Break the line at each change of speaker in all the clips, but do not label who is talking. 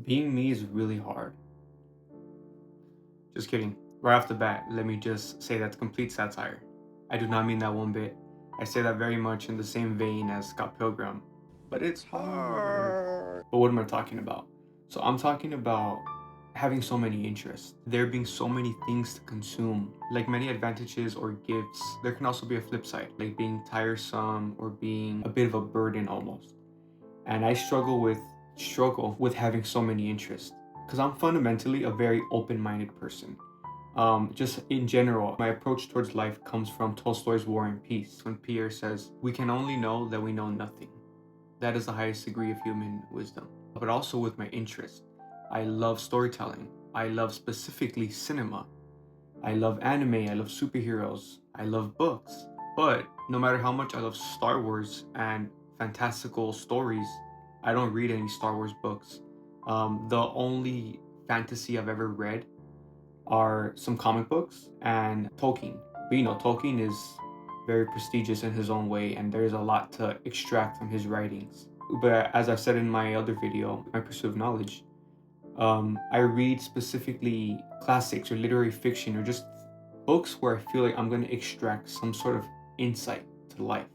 Being me is really hard. Just kidding. Right off the bat, let me just say that's complete satire. I do not mean that one bit. I say that very much in the same vein as Scott Pilgrim. But it's hard. But what am I talking about? So I'm talking about having so many interests, there being so many things to consume. Like many advantages or gifts, there can also be a flip side, like being tiresome or being a bit of a burden almost. And I struggle with having so many interests because I'm fundamentally a very open-minded person. Just in general, my approach towards life comes from Tolstoy's War and Peace, when Pierre says, "We can only know that we know nothing." That is the highest degree of human wisdom. But also with my interest, I love storytelling. I love specifically cinema. I love anime. I love superheroes. I love books. But no matter how much I love Star Wars and fantastical stories, I don't read any Star Wars books. The only fantasy I've ever read are some comic books and Tolkien. But Tolkien is very prestigious in his own way, and there's a lot to extract from his writings. But as I've said in my other video, My Pursuit of Knowledge, I read specifically classics or literary fiction or just books where I feel like I'm going to extract some sort of insight to life.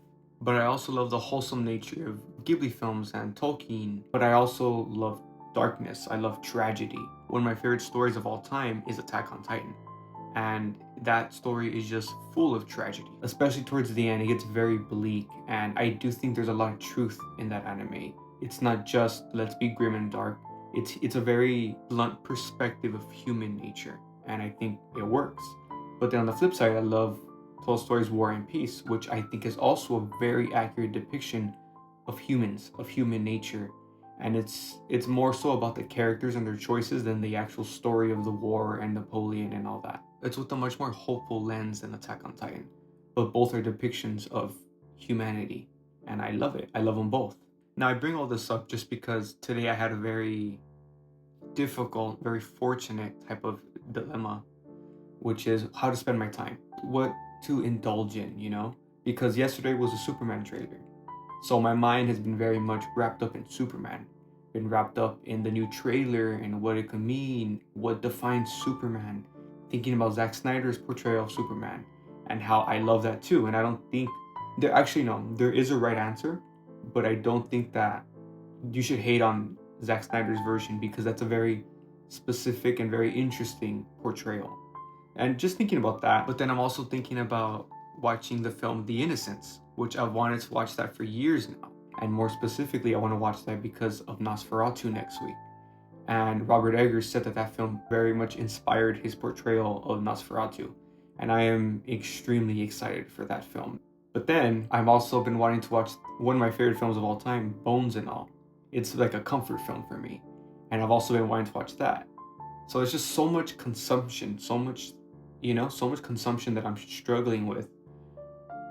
But I also love the wholesome nature of Ghibli films and Tolkien, but I also love darkness. I love tragedy. One of my favorite stories of all time is Attack on Titan. And that story is just full of tragedy. Especially towards the end, it gets very bleak. And I do think there's a lot of truth in that anime. It's not just let's be grim and dark. It's a very blunt perspective of human nature. And I think it works. But then on the flip side, I love Tolstoy's War and Peace, which I think is also a very accurate depiction of humans, of human nature. And it's more so about the characters and their choices than the actual story of the war and Napoleon and all that. It's with a much more hopeful lens than Attack on Titan. But both are depictions of humanity. And I love it. I love them both. Now I bring all this up just because today I had a very difficult, very fortunate type of dilemma, which is how to spend my time, what to indulge in. Because yesterday was a Superman trailer. So my mind has been very much wrapped up in Superman, been wrapped up in the new trailer and what it could mean, what defines Superman, thinking about Zack Snyder's portrayal of Superman and how I love that too. And I don't think there actually no, there is a right answer, but I don't think that you should hate on Zack Snyder's version because that's a very specific and very interesting portrayal. And just thinking about that, but then I'm also thinking about watching the film The Innocents, which I've wanted to watch that for years now. And more specifically, I want to watch that because of Nosferatu next week. And Robert Eggers said that that film very much inspired his portrayal of Nosferatu. And I am extremely excited for that film. But then I've also been wanting to watch one of my favorite films of all time, Bones and All. It's like a comfort film for me. And I've also been wanting to watch that. So it's just so much consumption, so much consumption that I'm struggling with.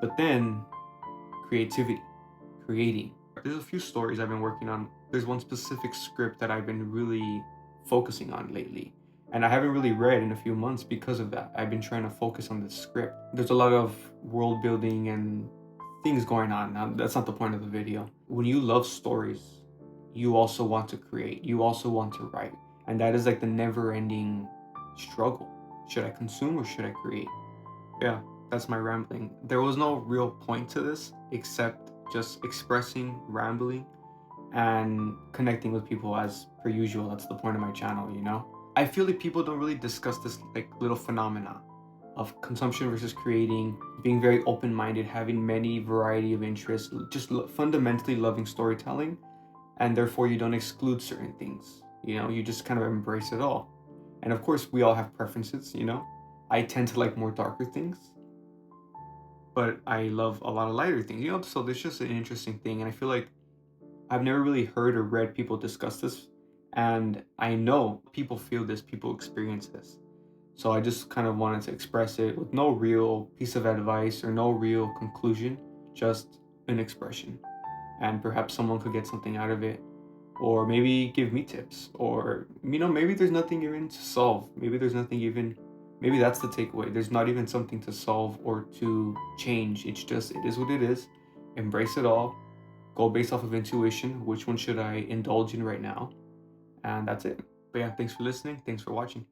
But then creativity, creating. There's a few stories I've been working on. There's one specific script that I've been really focusing on lately. And I haven't really read in a few months because of that. I've been trying to focus on this script. There's a lot of world building and things going on. Now, that's not the point of the video. When you love stories, you also want to create. You also want to write. And that is like the never ending struggle. Should I consume or should I create? Yeah, that's my rambling. There was no real point to this except just expressing, rambling, and connecting with people as per usual. That's the point of my channel. I feel like people don't really discuss this like little phenomena of consumption versus creating, being very open-minded, having many variety of interests, just fundamentally loving storytelling, and therefore you don't exclude certain things. You just kind of embrace it all. And of course, we all have preferences. I tend to like more darker things, but I love a lot of lighter things. So there's just an interesting thing. And I feel like I've never really heard or read people discuss this. And I know people feel this, people experience this. So I just kind of wanted to express it with no real piece of advice or no real conclusion, just an expression. And perhaps someone could get something out of it, or maybe give me tips, or maybe there's nothing even to solve. Maybe that's the takeaway. There's not even something to solve or to change. It is what it is. Embrace it all. Go based off of intuition. Which one should I indulge in right now? And that's it. But yeah, thanks for listening. Thanks for watching.